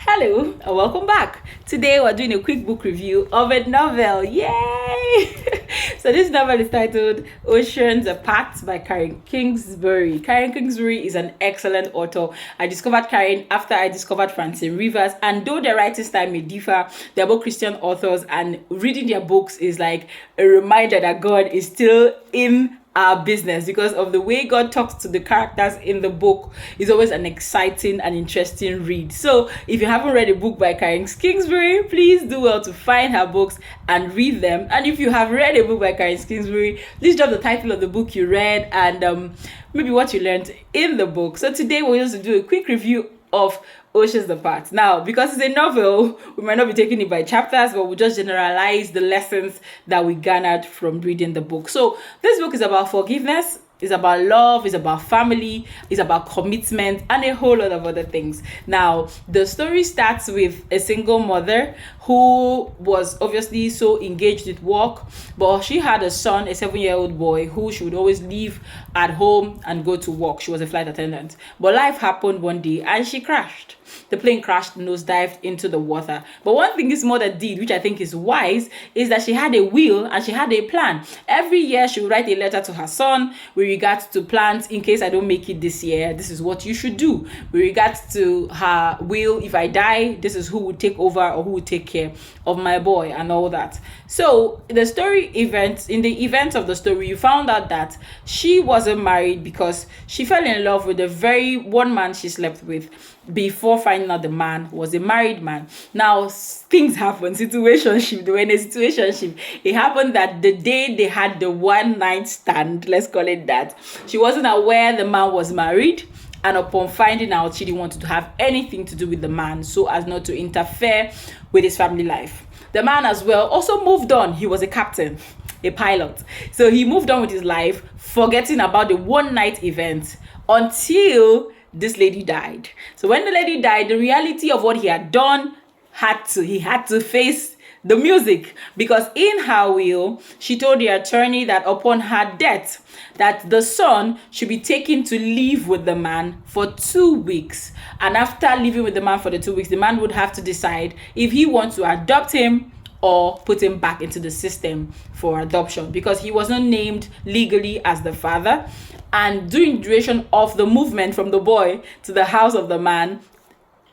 Hello and welcome back. Today we're doing a quick book review of a novel. Yay! So this novel is titled Oceans Apart by Karen Kingsbury. Karen Kingsbury is an excellent author. I discovered Karen after I discovered Francine Rivers, and though their writing style may differ, they're both Christian authors, and reading their books is like a reminder that God is still in our business because of the way God talks to the characters in the book is always an exciting and interesting read. So if you haven't read a book by Karen Kingsbury, please do well to find her books and read them. And if you have read a book by Karen Kingsbury, please drop the title of the book you read and maybe what you learned in the book. So today we're going to do a quick review of Oceans Apart. Now, because it's a novel, we might not be taking it by chapters, but we'll just generalize the lessons that we garnered from reading the book. So this book is about forgiveness, it's about love, it's about family, it's about commitment, and a whole lot of other things. Now, the story starts with a single mother who was obviously so engaged with work, but she had a son, a 7-year-old boy, who she would always leave at home and go to work. She was a flight attendant. But life happened one day and she crashed. The plane crashed, nosedived into the water. But one thing this mother did, which I think is wise, is that she had a will and she had a plan. Every year she would write a letter to her son with regards to plans. In case I don't make it this year, this is what you should do. With regards to her will, if I die, this is who would take over or who would take care of my boy and all that. So in the events of the story, you found out that she wasn't married because she fell in love with the very one man she slept with before finding out the man was a married man. Now things happen, situationship. They were in a situationship. It happened that the day they had the one night stand, let's call it that, she wasn't aware the man was married. And upon finding out, she didn't want to have anything to do with the man so as not to interfere with his family life. The man as well also moved on. He was a captain, a pilot. So he moved on with his life, forgetting about the one night event until this lady died. So when the lady died, the reality of what he had done he had to face the music, because in her will she told the attorney that upon her death that the son should be taken to live with the man for 2 weeks, and after living with the man for the 2 weeks, the man would have to decide if he wants to adopt him or put him back into the system for adoption, because he was not named legally as the father. And during the duration of the movement from the boy to the house of the man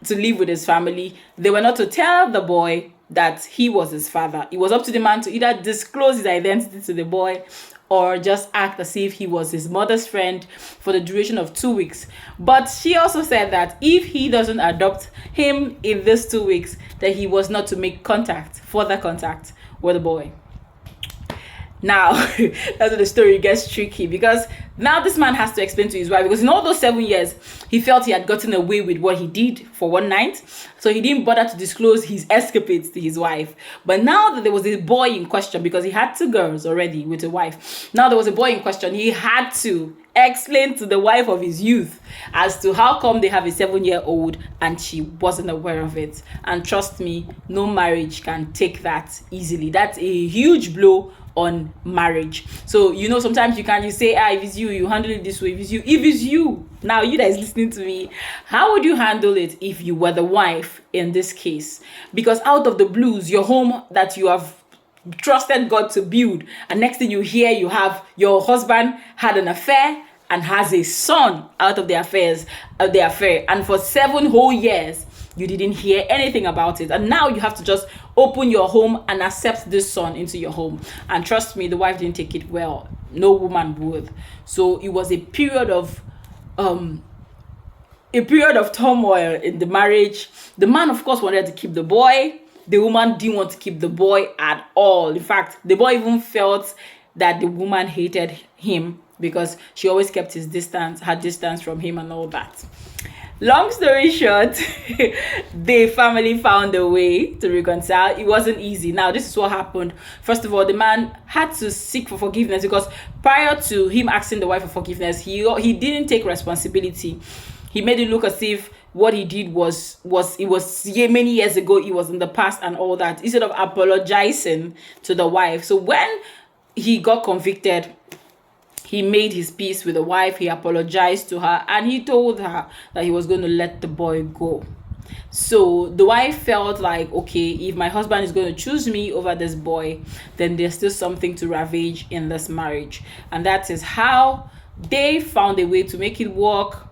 to live with his family, they were not to tell the boy that he was his father. It was up to the man to either disclose his identity to the boy or just act as if he was his mother's friend for the duration of 2 weeks. But she also said that if he doesn't adopt him in these 2 weeks, that he was not to make further contact with the boy. Now, that's where the story gets tricky, because now this man has to explain to his wife, because in all those 7 years, he felt he had gotten away with what he did for one night. So he didn't bother to disclose his escapades to his wife. But now that there was a boy in question, because he had 2 girls already with a wife, now there was a boy in question, he had to explain to the wife of his youth as to how come they have a 7-year-old and she wasn't aware of it. And trust me, no marriage can take that easily. That's a huge blow on marriage. So sometimes you say, if it's you handle it this way. If it's you now, you that is listening to me, how would you handle it if you were the wife in this case? Because out of the blues, your home that you have trusted God to build, and next thing you hear, you have your husband had an affair and has a son out of the affair, and for 7 whole years you didn't hear anything about it, and now you have to just open your home and accept this son into your home. And trust me, the wife didn't take it well. No woman would. So it was a period of turmoil in the marriage. The man, of course, wanted to keep the boy. The woman didn't want to keep the boy at all. In fact, the boy even felt that the woman hated him because she always kept her distance from him and all that. Long story short, the family found a way to reconcile. It wasn't easy. Now, this is what happened. First of all, the man had to seek for forgiveness, because prior to him asking the wife for forgiveness, he didn't take responsibility. He made it look as if what he did was many years ago, it was in the past and all that, instead of apologizing to the wife. So when he got convicted, he made his peace with the wife. He apologized to her and he told her that he was going to let the boy go. So the wife felt like, okay, if my husband is going to choose me over this boy, then there's still something to ravage in this marriage. And that is how they found a way to make it work.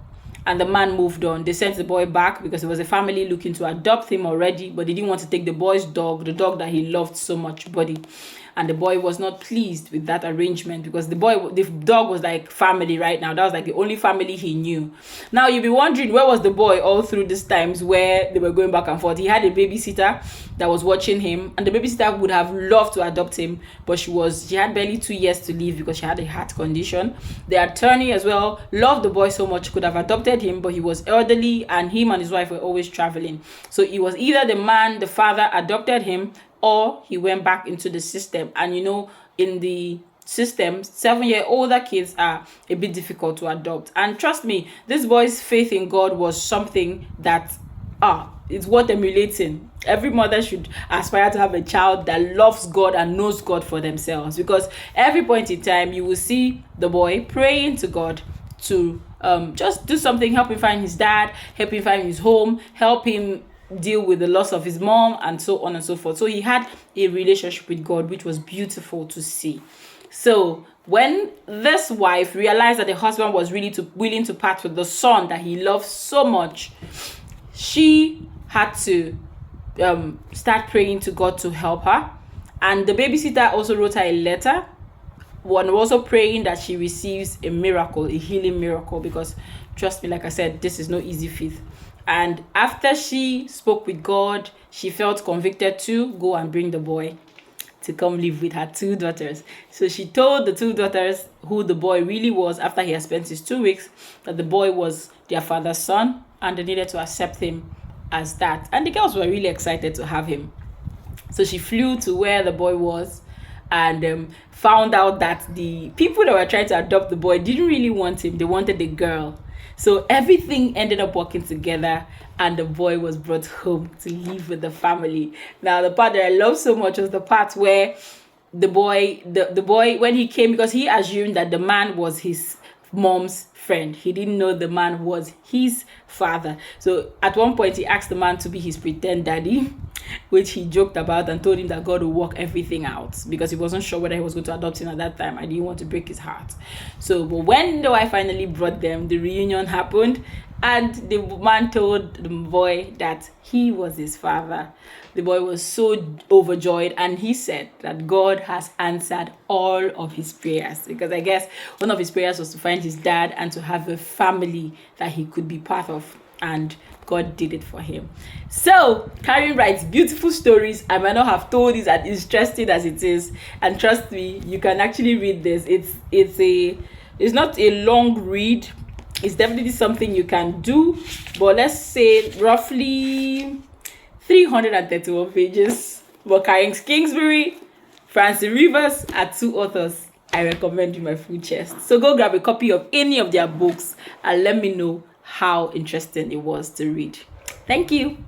And the man moved on. They sent the boy back because it was a family looking to adopt him already, but they didn't want to take the boy's dog, the dog that he loved so much, Buddy. And the boy was not pleased with that arrangement because the dog was like family right now. That was like the only family he knew. Now you'll be wondering, where was the boy all through these times where they were going back and forth? He had a babysitter that was watching him, and the babysitter would have loved to adopt him, but she had barely 2 years to live because she had a heart condition. The attorney as well loved the boy so much, could have adopted him, but he was elderly and him and his wife were always traveling. So it was either the father adopted him, or he went back into the system. And in the system, 7-year-older kids are a bit difficult to adopt. And trust me, this boy's faith in God was something that it's worth emulating. Every mother should aspire to have a child that loves God and knows God for themselves, because every point in time you will see the boy praying to God to just do something, help him find his dad, help him find his home, help him deal with the loss of his mom, and so on and so forth. So he had a relationship with God, which was beautiful to see. So when this wife realized that the husband was really willing to part with the son that he loved so much, she had to start praying to God to help her. And the babysitter also wrote her a letter, one also praying that she receives a miracle, a healing miracle, because trust me, like I said, this is no easy feat. And after she spoke with God, she felt convicted to go and bring the boy to come live with her 2 daughters. So she told the 2 daughters who the boy really was after he had spent his 2 weeks, that the boy was their father's son and they needed to accept him as that. And the girls were really excited to have him. So she flew to where the boy was and found out that the people that were trying to adopt the boy didn't really want him. They wanted the girl. So everything ended up working together and the boy was brought home to live with the family. Now, the part that I love so much was the part where the boy, when he came, because he assumed that the man was his mom's friend. He didn't know the man was his father. So at one point, he asked the man to be his pretend daddy, which he joked about and told him that God will work everything out because he wasn't sure whether he was going to adopt him at that time. I didn't want to break his heart. So, but when the wife finally brought them, the reunion happened and the man told the boy that he was his father. The boy was so overjoyed and he said that God has answered all of his prayers, because I guess one of his prayers was to find his dad and to have a family that he could be part of, and God did it for him. So Karen writes beautiful stories. I might not have told this as interesting as it is, and trust me, you can actually read this. It's not a long read. It's definitely something you can do, but let's say roughly 331 pages. But Karen Kingsbury, Francie Rivers are 2 authors I recommend you my full chest. So go grab a copy of any of their books and let me know how interesting it was to read. Thank you.